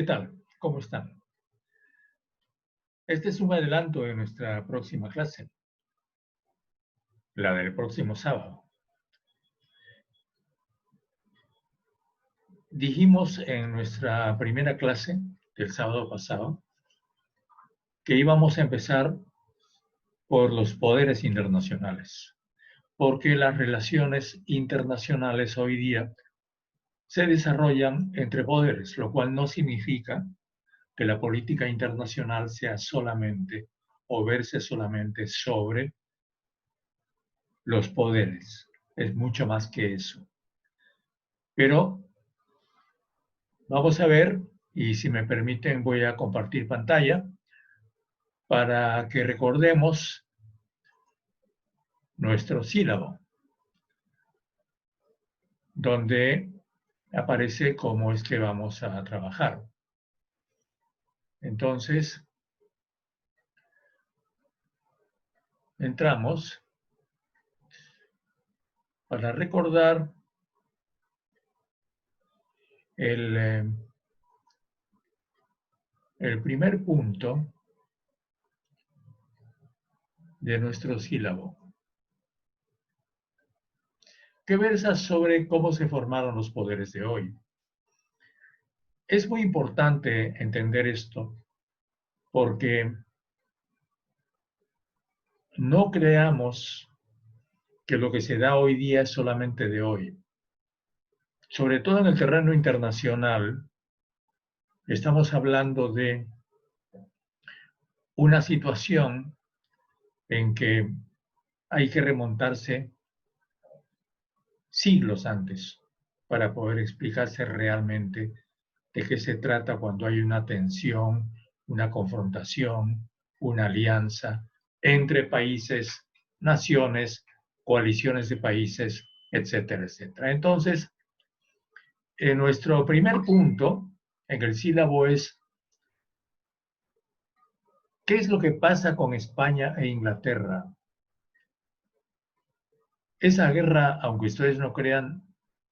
¿Qué tal? ¿Cómo están? Este es un adelanto de nuestra próxima clase, la del próximo sábado. Dijimos en nuestra primera clase del sábado pasado que íbamos a empezar por los poderes internacionales, porque las relaciones internacionales hoy día se desarrollan entre poderes, lo cual no significa que la política internacional sea solamente o verse solamente sobre los poderes. Es mucho más que eso. Pero vamos a ver, y si me permiten voy a compartir pantalla para que recordemos nuestro sílabo, donde aparece cómo es que vamos a trabajar. Entonces, entramos para recordar el primer punto de nuestro sílabo, que versa sobre cómo se formaron los poderes de hoy. Es muy importante entender esto porque no creamos que lo que se da hoy día es solamente de hoy. Sobre todo en el terreno internacional, estamos hablando de una situación en que hay que remontarse siglos antes para poder explicarse realmente de qué se trata cuando hay una tensión, una confrontación, una alianza entre países, naciones, coaliciones de países, etcétera, etcétera. Entonces, nuestro primer punto en el sílabo es ¿qué es lo que pasa con España e Inglaterra? Esa guerra, aunque ustedes no crean,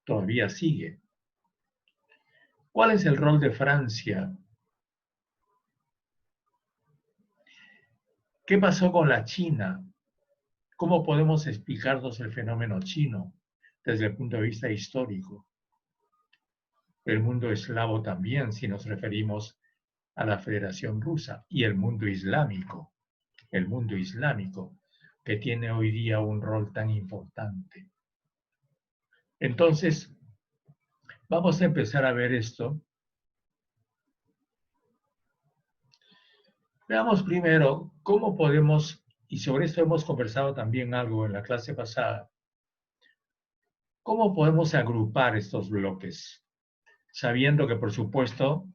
todavía sigue. ¿Cuál es el rol de Francia? ¿Qué pasó con la China? ¿Cómo podemos explicarnos el fenómeno chino desde el punto de vista histórico? El mundo eslavo también, si nos referimos a la Federación Rusa, y el mundo islámico, que tiene hoy día un rol tan importante. Entonces, vamos a empezar a ver esto. Veamos primero cómo podemos, y sobre esto hemos conversado también algo en la clase pasada, cómo podemos agrupar estos bloques, sabiendo que, por supuesto,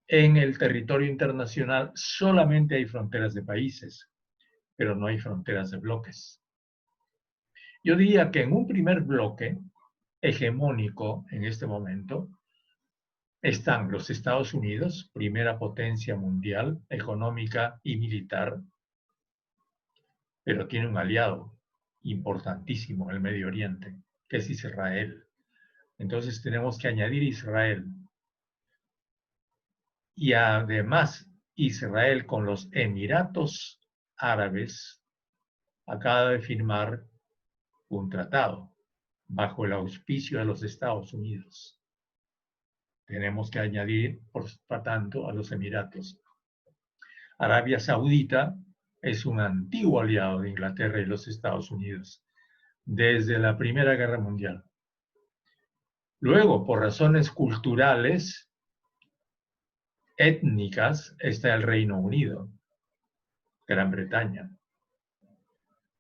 en el territorio internacional solamente hay fronteras de países, pero no hay fronteras de bloques. Yo diría que en un primer bloque hegemónico en este momento están los Estados Unidos, primera potencia mundial, económica y militar, pero tiene un aliado importantísimo en el Medio Oriente, que es Israel. Entonces tenemos que añadir Israel. Y además, Israel con los Emiratos Árabes acaba de firmar un tratado bajo el auspicio de los Estados Unidos. Tenemos que añadir, por tanto, a los Emiratos. Arabia Saudita es un antiguo aliado de Inglaterra y los Estados Unidos desde la Primera Guerra Mundial. Luego, por razones culturales, étnicas, está el Reino Unido, Gran Bretaña.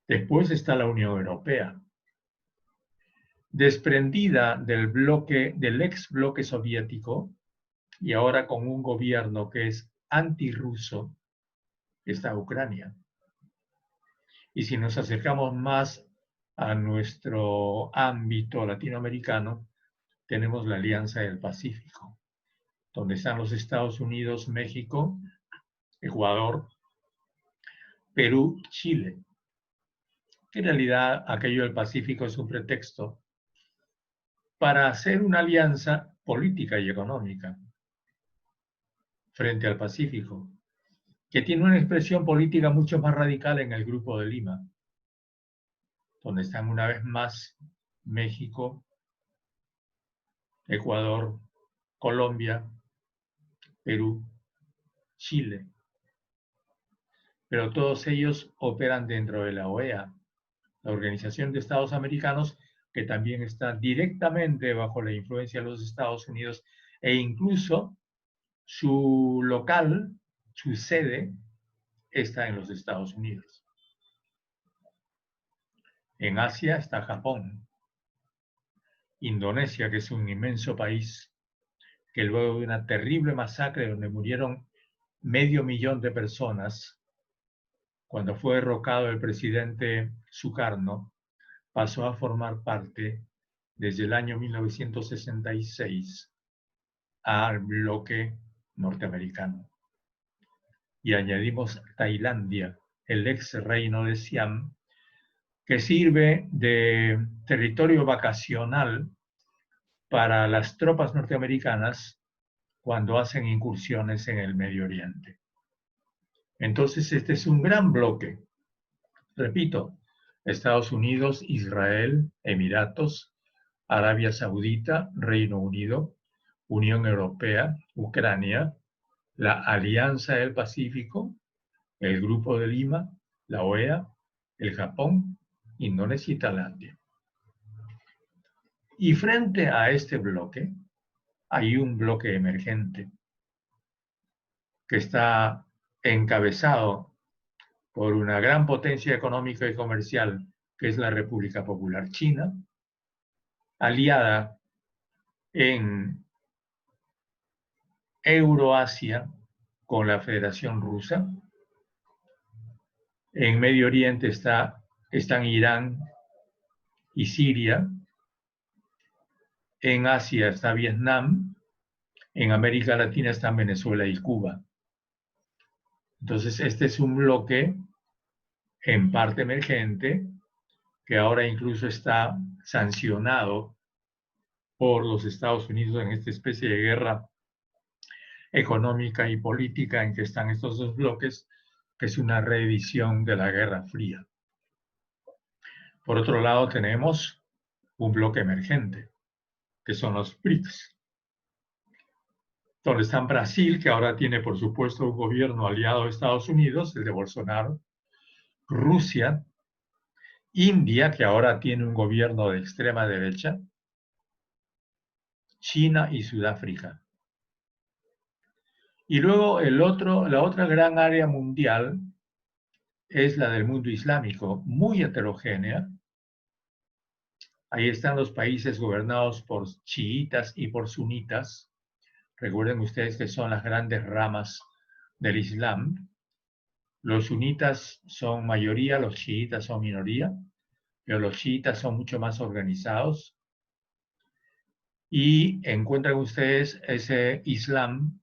Después está la Unión Europea, desprendida del ex bloque soviético y ahora con un gobierno que es antirruso, está Ucrania. Y si nos acercamos más a nuestro ámbito latinoamericano, tenemos la Alianza del Pacífico, donde están los Estados Unidos, México, Ecuador, Perú, Chile. En realidad, aquello del Pacífico es un pretexto para hacer una alianza política y económica. frente al Pacífico, que tiene una expresión política mucho más radical en el Grupo de Lima, donde están una vez más México, Ecuador, Colombia, Perú, Chile. Pero todos ellos operan dentro de la OEA, la Organización de Estados Americanos, que también está directamente bajo la influencia de los Estados Unidos, e incluso su local, su sede, está en los Estados Unidos. En Asia está Japón, Indonesia, que es un inmenso país, que luego de una terrible masacre donde murieron 500.000 de personas, cuando fue derrocado el presidente Sukarno, pasó a formar parte, desde el año 1966, al bloque norteamericano. Y añadimos Tailandia, el ex reino de Siam, que sirve de territorio vacacional para las tropas norteamericanas cuando hacen incursiones en el Medio Oriente. Entonces, este es un gran bloque. Repito, Estados Unidos, Israel, Emiratos, Arabia Saudita, Reino Unido, Unión Europea, Ucrania, la Alianza del Pacífico, el Grupo de Lima, la OEA, el Japón, Indonesia y Tailandia. Y frente a este bloque, hay un bloque emergente que está encabezado por una gran potencia económica y comercial, que es la República Popular China, aliada en Euroasia con la Federación Rusa. En Medio Oriente están Irán y Siria. En Asia está Vietnam. En América Latina están Venezuela y Cuba. Entonces, este es un bloque en parte emergente que ahora incluso está sancionado por los Estados Unidos en esta especie de guerra económica y política en que están estos dos bloques, que es una reedición de la Guerra Fría. Por otro lado, tenemos un bloque emergente, que son los BRICS, donde está Brasil, que ahora tiene, por supuesto, un gobierno aliado de Estados Unidos, el de Bolsonaro, Rusia, India, que ahora tiene un gobierno de extrema derecha, China y Sudáfrica. Y luego la otra gran área mundial es la del mundo islámico, muy heterogénea. Ahí están los países gobernados por chiitas y por sunitas. Recuerden ustedes que son las grandes ramas del Islam. Los sunitas son mayoría, los chiitas son minoría, pero los chiitas son mucho más organizados. Y encuentran ustedes ese Islam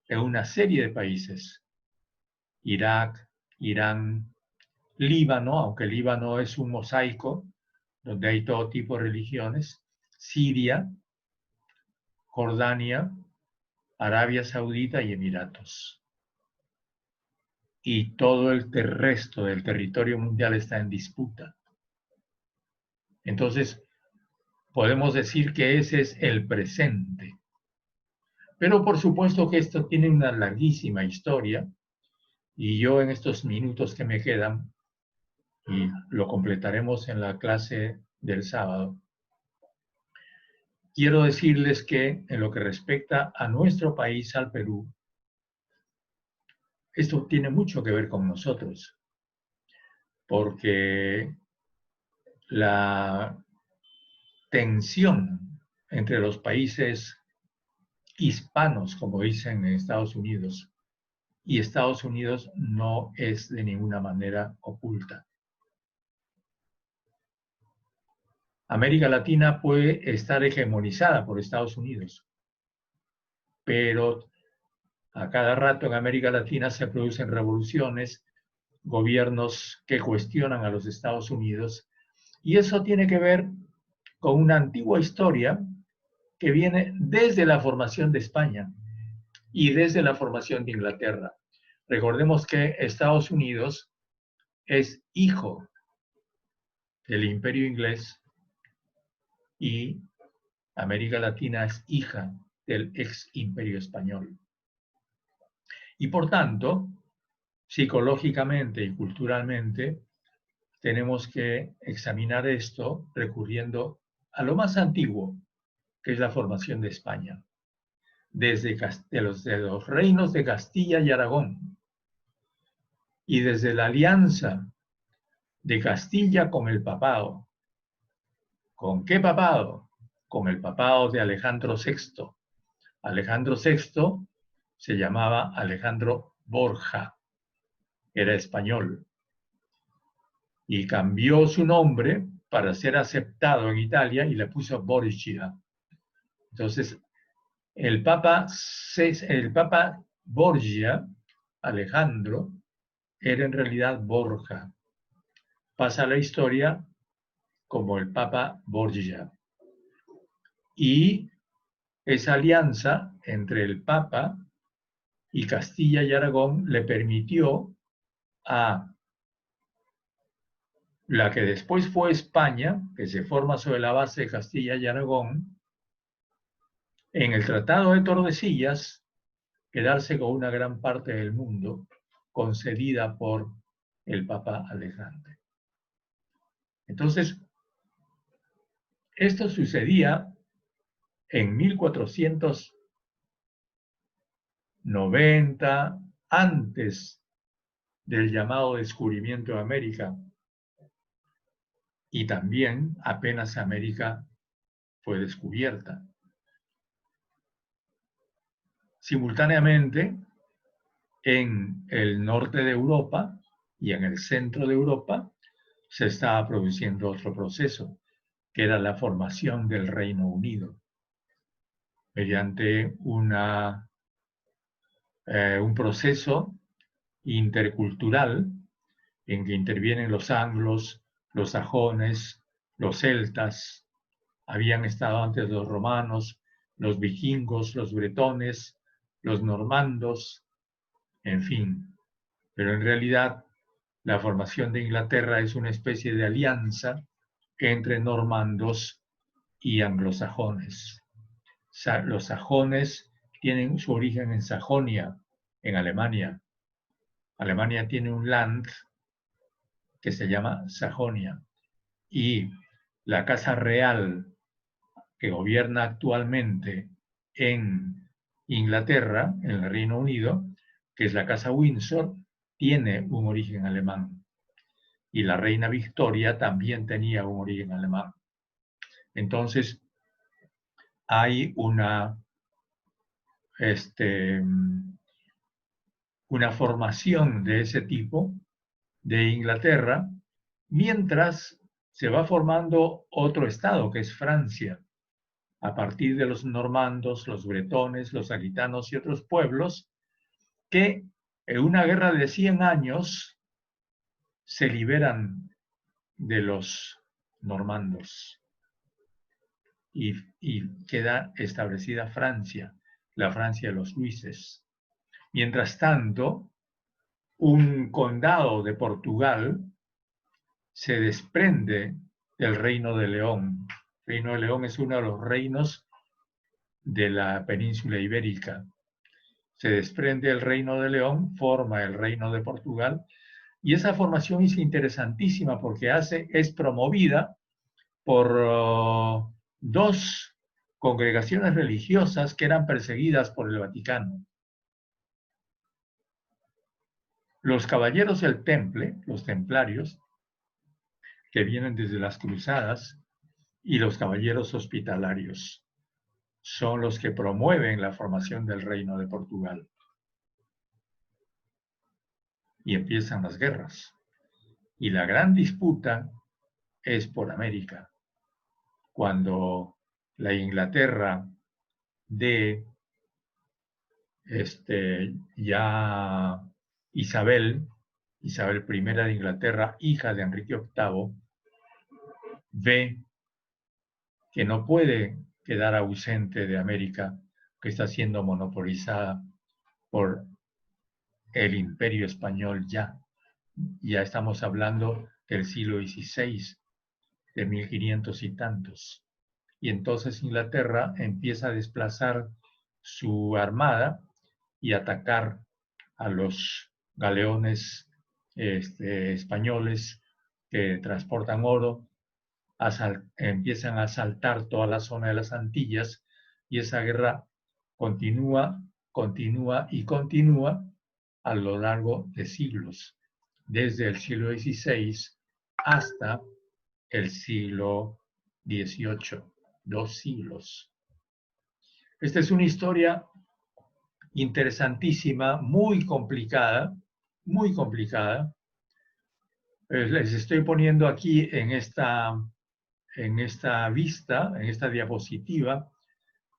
en una serie de países. Irak, Irán, Líbano, aunque Líbano es un mosaico, donde hay todo tipo de religiones, Siria, Jordania, Arabia Saudita y Emiratos. Y todo el resto del territorio mundial está en disputa. Entonces, podemos decir que ese es el presente. Pero por supuesto que esto tiene una larguísima historia, y yo en estos minutos que me quedan, y lo completaremos en la clase del sábado, quiero decirles que en lo que respecta a nuestro país, al Perú, esto tiene mucho que ver con nosotros, porque la tensión entre los países hispanos, como dicen en Estados Unidos, y Estados Unidos no es de ninguna manera oculta. América Latina puede estar hegemonizada por Estados Unidos, pero a cada rato en América Latina se producen revoluciones, gobiernos que cuestionan a los Estados Unidos, y eso tiene que ver con una antigua historia que viene desde la formación de España. y desde la formación de Inglaterra. Recordemos que Estados Unidos es hijo del Imperio Inglés y América Latina es hija del ex Imperio Español. Y por tanto, psicológicamente y culturalmente, tenemos que examinar esto recurriendo a lo más antiguo, que es la formación de España, desde los reinos de Castilla y Aragón, y desde la alianza de Castilla con el papado. ¿Con qué papado? Con el papado de Alejandro VI. Alejandro VI se llamaba Alejandro Borja, era español, y cambió su nombre para ser aceptado en Italia y le puso Borgia. Entonces, el Papa Borgia, Alejandro, era en realidad Borja. Pasa la historia como el Papa Borgia. Y esa alianza entre el Papa y Castilla y Aragón le permitió a la que después fue España, que se forma sobre la base de Castilla y Aragón, en el Tratado de Tordesillas, quedarse con una gran parte del mundo concedida por el Papa Alejandro. Entonces, esto sucedía en 1490, antes del llamado descubrimiento de América, y también apenas América fue descubierta. Simultáneamente, en el norte de Europa y en el centro de Europa se estaba produciendo otro proceso, que era la formación del Reino Unido, mediante un proceso intercultural en que intervienen los anglos, los sajones, los celtas, habían estado antes los romanos, los vikingos, los bretones, los normandos, en fin. Pero en realidad la formación de Inglaterra es una especie de alianza entre normandos y anglosajones. Los sajones tienen su origen en Sajonia, en Alemania. Alemania tiene un land que se llama Sajonia y la Casa Real que gobierna actualmente en Inglaterra, en el Reino Unido, que es la Casa Windsor, tiene un origen alemán. Y la reina Victoria también tenía un origen alemán. Entonces, hay una formación de ese tipo de Inglaterra, mientras se va formando otro estado, que es Francia, a partir de los normandos, los bretones, los aquitanos y otros pueblos, que en una guerra de 100 años se liberan de los normandos y queda establecida Francia, la Francia de los Luises. Mientras tanto, un condado de Portugal se desprende del Reino de León. El Reino de León es uno de los reinos de la península ibérica. Se desprende el Reino de León, forma el Reino de Portugal, y esa formación es interesantísima porque es promovida por dos congregaciones religiosas que eran perseguidas por el Vaticano. Los caballeros del Temple, los templarios, que vienen desde las cruzadas, y los caballeros hospitalarios son los que promueven la formación del Reino de Portugal. Y empiezan las guerras. Y la gran disputa es por América. Cuando la Inglaterra de ya Isabel I de Inglaterra, hija de Enrique VIII, ve que no puede quedar ausente de América, que está siendo monopolizada por el Imperio Español ya. Ya estamos hablando del siglo XVI, de 1500 y tantos. Y entonces Inglaterra empieza a desplazar su armada y atacar a los galeones españoles que transportan oro, empiezan a asaltar toda la zona de las Antillas y esa guerra continúa, continúa y continúa a lo largo de siglos, desde el siglo XVI hasta el siglo XVIII, 2 siglos. Esta es una historia interesantísima, muy complicada, muy complicada. Les estoy poniendo aquí en esta vista, en esta diapositiva,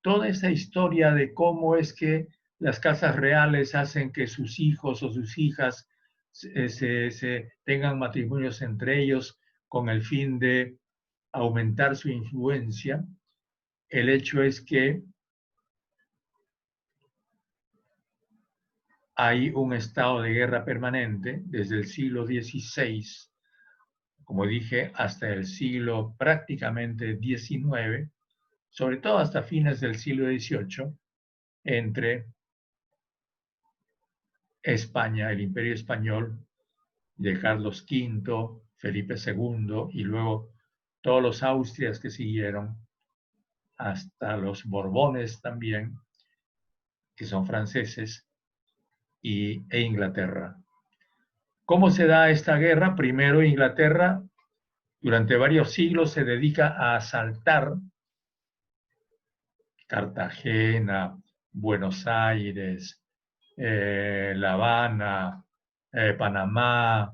toda esa historia de cómo es que las casas reales hacen que sus hijos o sus hijas se tengan matrimonios entre ellos con el fin de aumentar su influencia. El hecho es que hay un estado de guerra permanente desde el siglo XVI, como dije, hasta el siglo prácticamente XIX, sobre todo hasta fines del siglo XVIII, entre España, el Imperio Español de Carlos V, Felipe II y luego todos los Austrias que siguieron, hasta los Borbones también, que son franceses, e Inglaterra. ¿Cómo se da esta guerra? Primero, Inglaterra durante varios siglos se dedica a asaltar Cartagena, Buenos Aires, La Habana, Panamá.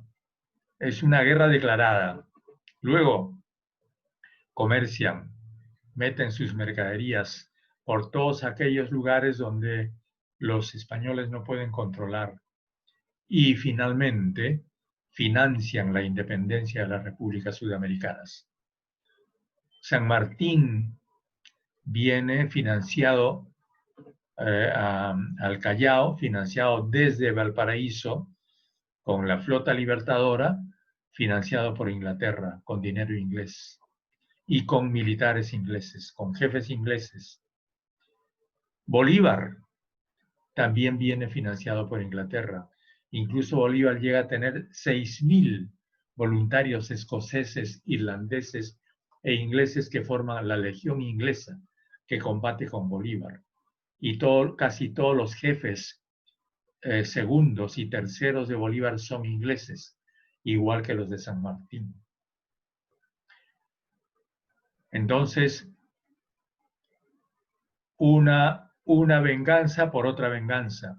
Es una guerra declarada. Luego comercian, meten sus mercaderías por todos aquellos lugares donde los españoles no pueden controlar. Y finalmente financian la independencia de las repúblicas sudamericanas. San Martín viene financiado al Callao, financiado desde Valparaíso, con la flota libertadora, financiado por Inglaterra, con dinero inglés, y con militares ingleses, con jefes ingleses. Bolívar también viene financiado por Inglaterra. Incluso Bolívar llega a tener 6.000 voluntarios escoceses, irlandeses e ingleses que forman la Legión Inglesa, que combate con Bolívar. Y casi todos los jefes segundos y terceros de Bolívar son ingleses, igual que los de San Martín. Entonces, una venganza por otra venganza.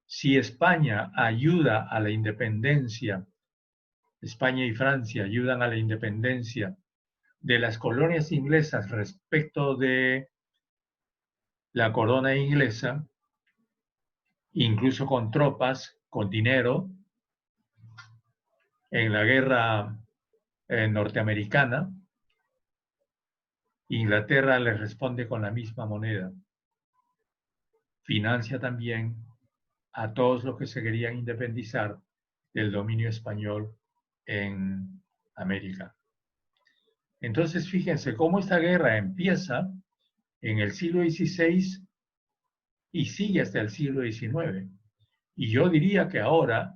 Si España ayuda a la independencia, España y Francia ayudan a la independencia de las colonias inglesas respecto de la corona inglesa, incluso con tropas, con dinero, en la guerra norteamericana, Inglaterra les responde con la misma moneda. Financia también a todos los que se querían independizar del dominio español en América. Entonces, fíjense cómo esta guerra empieza en el siglo XVI y sigue hasta el siglo XIX. Y yo diría que ahora,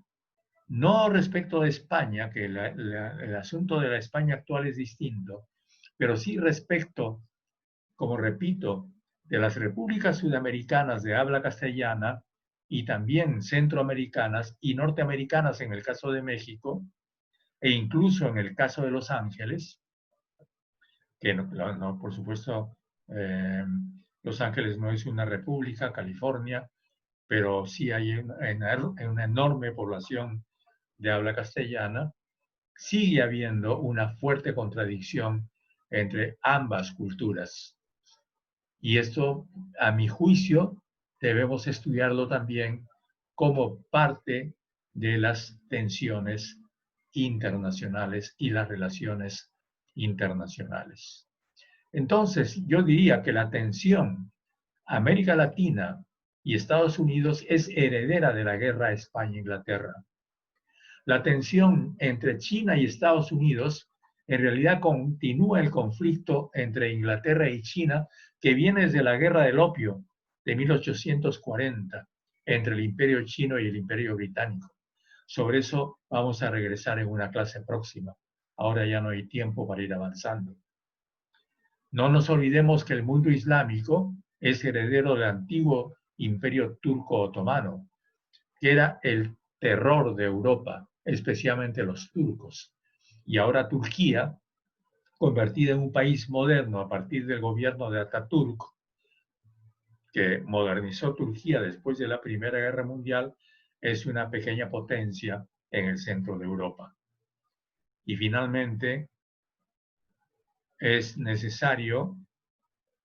no respecto de España, que el asunto de la España actual es distinto, pero sí respecto, como repito, de las repúblicas sudamericanas de habla castellana y también centroamericanas y norteamericanas en el caso de México, e incluso en el caso de Los Ángeles, que no, por supuesto, Los Ángeles no es una república, California, pero sí hay una enorme población de habla castellana, sigue habiendo una fuerte contradicción entre ambas culturas. Y esto, a mi juicio, debemos estudiarlo también como parte de las tensiones internacionales y las relaciones internacionales. Entonces, yo diría que la tensión América Latina y Estados Unidos es heredera de la guerra España-Inglaterra. La tensión entre China y Estados Unidos, en realidad continúa el conflicto entre Inglaterra y China, que viene desde la guerra del opio de 1840, entre el Imperio Chino y el Imperio Británico. Sobre eso vamos a regresar en una clase próxima. Ahora ya no hay tiempo para ir avanzando. No nos olvidemos que el mundo islámico es heredero del antiguo Imperio Turco Otomano, que era el terror de Europa, especialmente los turcos. Y ahora Turquía, convertida en un país moderno a partir del gobierno de Atatürk, que modernizó Turquía después de la Primera Guerra Mundial, es una pequeña potencia en el centro de Europa. Y finalmente, es necesario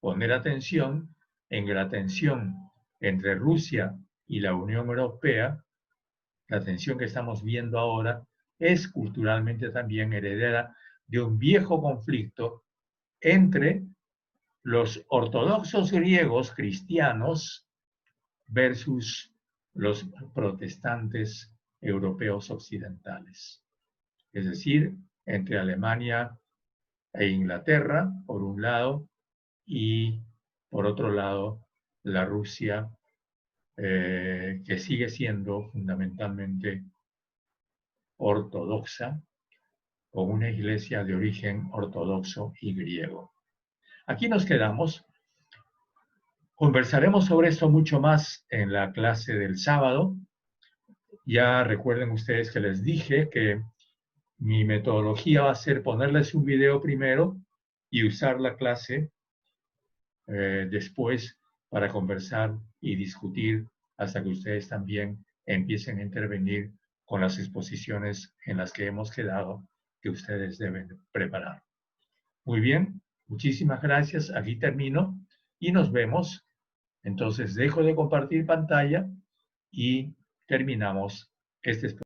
poner atención en que la tensión entre Rusia y la Unión Europea, la tensión que estamos viendo ahora, es culturalmente también heredera de un viejo conflicto entre los ortodoxos griegos cristianos versus los protestantes europeos occidentales. Es decir, entre Alemania e Inglaterra, por un lado, y por otro lado, la Rusia, que sigue siendo fundamentalmente ortodoxa, con una iglesia de origen ortodoxo y griego. Aquí nos quedamos. Conversaremos sobre esto mucho más en la clase del sábado. Ya recuerden ustedes que les dije que mi metodología va a ser ponerles un video primero y usar la clase después para conversar y discutir hasta que ustedes también empiecen a intervenir con las exposiciones en las que hemos quedado que ustedes deben preparar. Muy bien, muchísimas gracias. Aquí termino y nos vemos. Entonces dejo de compartir pantalla y terminamos este